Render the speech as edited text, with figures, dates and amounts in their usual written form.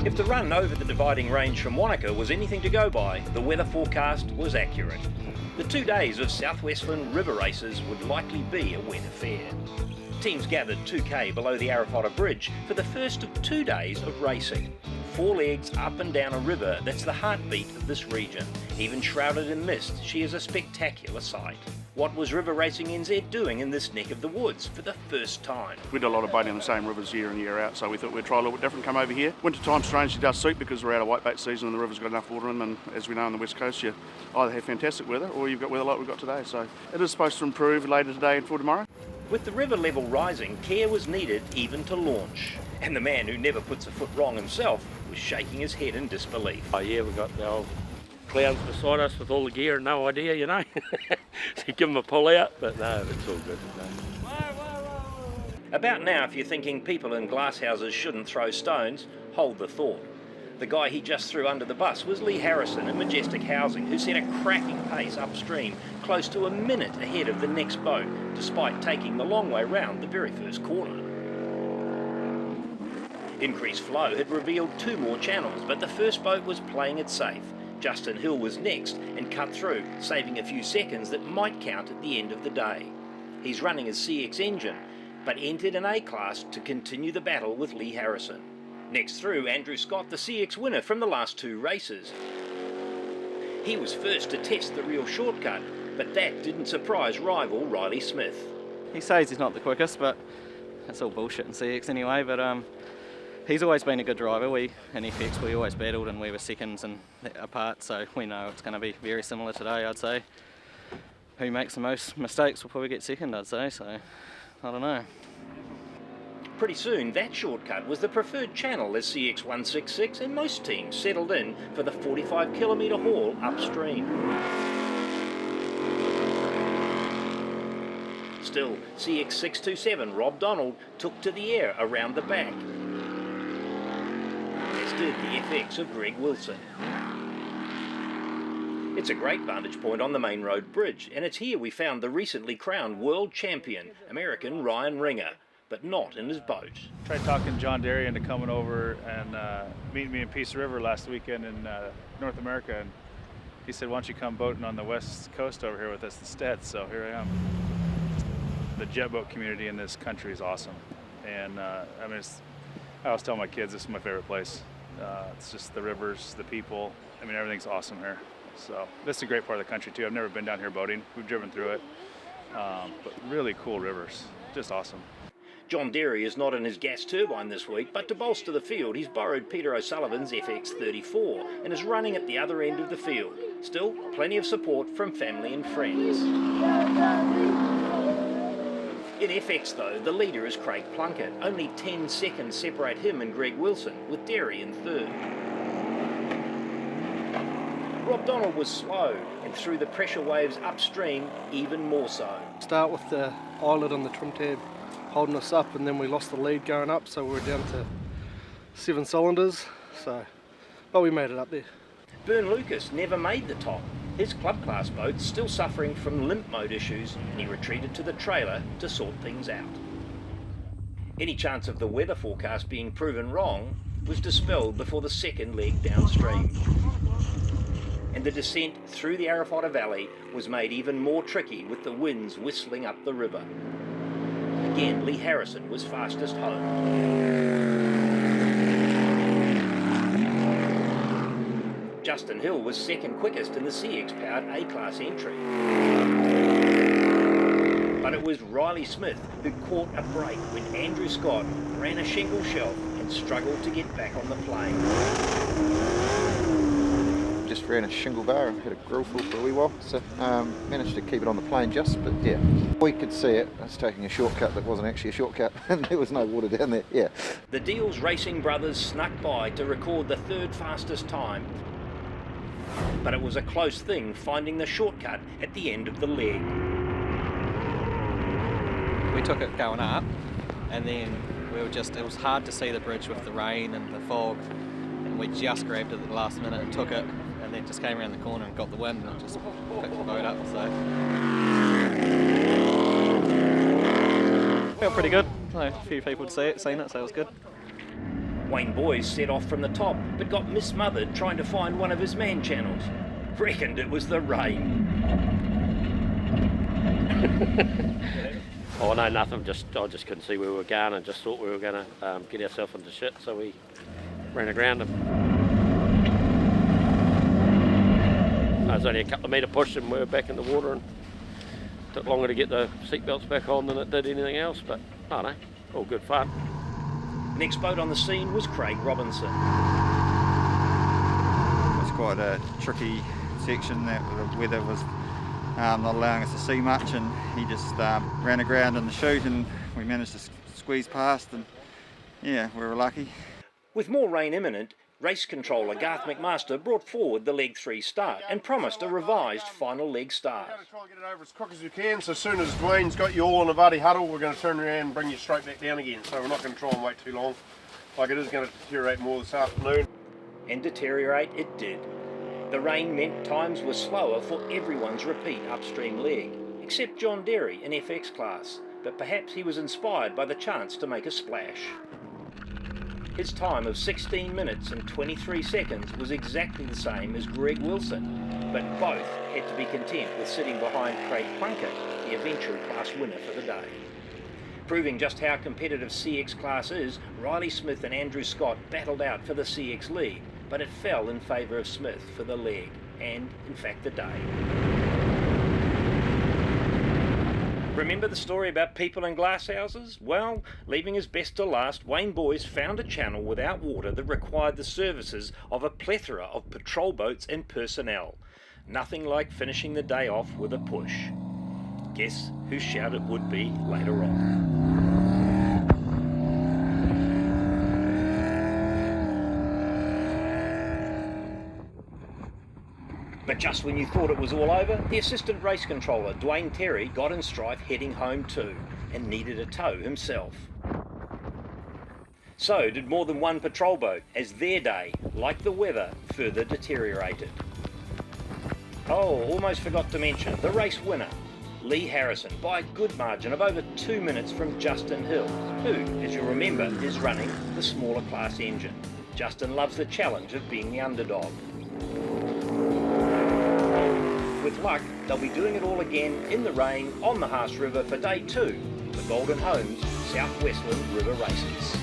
If the run over the dividing range from Wanaka was anything to go by, the weather forecast was accurate. The 2 days of South Westland river races would likely be a wet affair. Teams gathered 2k below the Arawhata bridge for the first of 2 days of racing. 4 legs up and down a river that's the heartbeat of this region. Even shrouded in mist, she is a spectacular sight. What was River Racing NZ doing in this neck of the woods for the first time? We do a lot of boating on the same rivers year in, year out, so we thought we'd try a little bit different, come over here. Winter time strangely does suit because we're out of whitebait season and the river's got enough water in them, and as we know on the west coast you either have fantastic weather or you've got weather like we've got today, so it is supposed to improve later today and for tomorrow. With the river level rising, care was needed even to launch. And the man who never puts a foot wrong himself was shaking his head in disbelief. Oh yeah, we've got the old clowns beside us with all the gear and no idea, you know. So you give them a pull out, but no, it's all good. No. About now, if you're thinking people in glass houses shouldn't throw stones, hold the thought. The guy he just threw under the bus was Lee Harrison in Majestic Housing, who set a cracking pace upstream, close to a minute ahead of the next boat, despite taking the long way round the very first corner. Increased flow had revealed 2 more channels, but the first boat was playing it safe. Justin Hill was next and cut through, saving a few seconds that might count at the end of the day. He's running his CX engine, but entered an A-class to continue the battle with Lee Harrison. Next through, Andrew Scott, the CX winner from the last 2 races. He was first to test the real shortcut, but that didn't surprise rival Riley Smith. He says he's not the quickest, but that's all bullshit in CX anyway, but he's always been a good driver. In FX we always battled and we were seconds and apart, so we know it's going to be very similar today, I'd say. Who makes the most mistakes will probably get second, I'd say, so I don't know. Pretty soon that shortcut was the preferred channel as CX 166 and most teams settled in for the 45km haul upstream. Still, CX 627 Rob Donald took to the air around the back, as did the FX of Greg Wilson. It's a great vantage point on the main road bridge, and it's here we found the recently crowned world champion, American Ryan Ringer, but not in his boat. Tried talking John Derry into coming over and meeting me in Peace River last weekend in North America, and he said, why don't you come boating on the west coast over here with us instead? So here I am. The jet boat community in this country is awesome, and I always tell my kids this is my favorite place. It's just the rivers, the people, everything's awesome here. So this is a great part of the country too. I've never been down here boating, we've driven through it, but really cool rivers, just awesome. John Derry is not in his gas turbine this week, but to bolster the field, he's borrowed Peter O'Sullivan's FX34 and is running at the other end of the field. Still, plenty of support from family and friends. In FX though, the leader is Craig Plunkett. Only 10 seconds separate him and Greg Wilson, with Derry in third. Rob Donald was slow, and through the pressure waves upstream, even more so. Start with the eyelet on the trim tab holding us up, and then we lost the lead going up, so we're down to 7 cylinders, but we made it up there. Bern Lucas never made the top. His club class boat's still suffering from limp mode issues, and he retreated to the trailer to sort things out. Any chance of the weather forecast being proven wrong was dispelled before the second leg downstream. And the descent through the Arawhata Valley was made even more tricky with the winds whistling up the river. Again, Lee Harrison was fastest home. Justin Hill was second quickest in the CX-powered A-class entry. But it was Riley Smith who caught a break when Andrew Scott ran a shingle shelf and struggled to get back on the plane. Just ran a shingle bar and had a grill full for a wee while, so managed to keep it on the plane just, but yeah, we could see it. I was taking a shortcut that wasn't actually a shortcut, and there was no water down there, yeah. The Deals Racing brothers snuck by to record the third fastest time, but it was a close thing finding the shortcut at the end of the leg. We took it going up, and then it was hard to see the bridge with the rain and the fog, and we just grabbed it at the last minute and took it, and then just came around the corner and got the wind and just picked the boat up, so. Felt pretty good. A few people had seen it, so it was good. Wayne Boys set off from the top, but got mismothered trying to find one of his man channels. Reckoned it was the rain. Oh no, nothing. I just couldn't see where we were going and just thought we were going to get ourselves into shit, so we ran aground him. It was only a couple of metre push and we were back in the water, and took longer to get the seatbelts back on than it did anything else, but I don't know, all good fun. Next boat on the scene was Craig Robinson. It was quite a tricky section. That the weather was not allowing us to see much, and he just ran aground in the chute, and we managed to squeeze past, and yeah, we were lucky. With more rain imminent, race controller Garth McMaster brought forward the leg 3 start and promised a revised final leg start. We're going to try and get it over as quick as we can, so as soon as Dwayne's got you all in a buddy huddle, we're going to turn around and bring you straight back down again, so we're not going to try and wait too long. Like, it is going to deteriorate more this afternoon. And deteriorate it did. The rain meant times were slower for everyone's repeat upstream leg, except John Derry in FX class, but perhaps he was inspired by the chance to make a splash. His time of 16 minutes and 23 seconds was exactly the same as Greg Wilson, but both had to be content with sitting behind Craig Plunkett, the eventual class winner for the day. Proving just how competitive CX class is, Riley Smith and Andrew Scott battled out for the CX lead, but it fell in favour of Smith for the leg, and in fact the day. Remember the story about people in glass houses? Well, leaving his best to last, Wayne Boys found a channel without water that required the services of a plethora of patrol boats and personnel. Nothing like finishing the day off with a push. Guess whose shout it would be later on. But just when you thought it was all over, the assistant race controller, Dwayne Terry, got in strife heading home too, and needed a tow himself. So did more than one patrol boat, as their day, like the weather, further deteriorated. Oh, almost forgot to mention, the race winner, Lee Harrison, by a good margin of over 2 minutes from Justin Hill, who, as you remember, is running the smaller class engine. Justin loves the challenge of being the underdog. With luck, they'll be doing it all again in the rain on the Haas River for day 2, the Golden Homes South Westland River Races.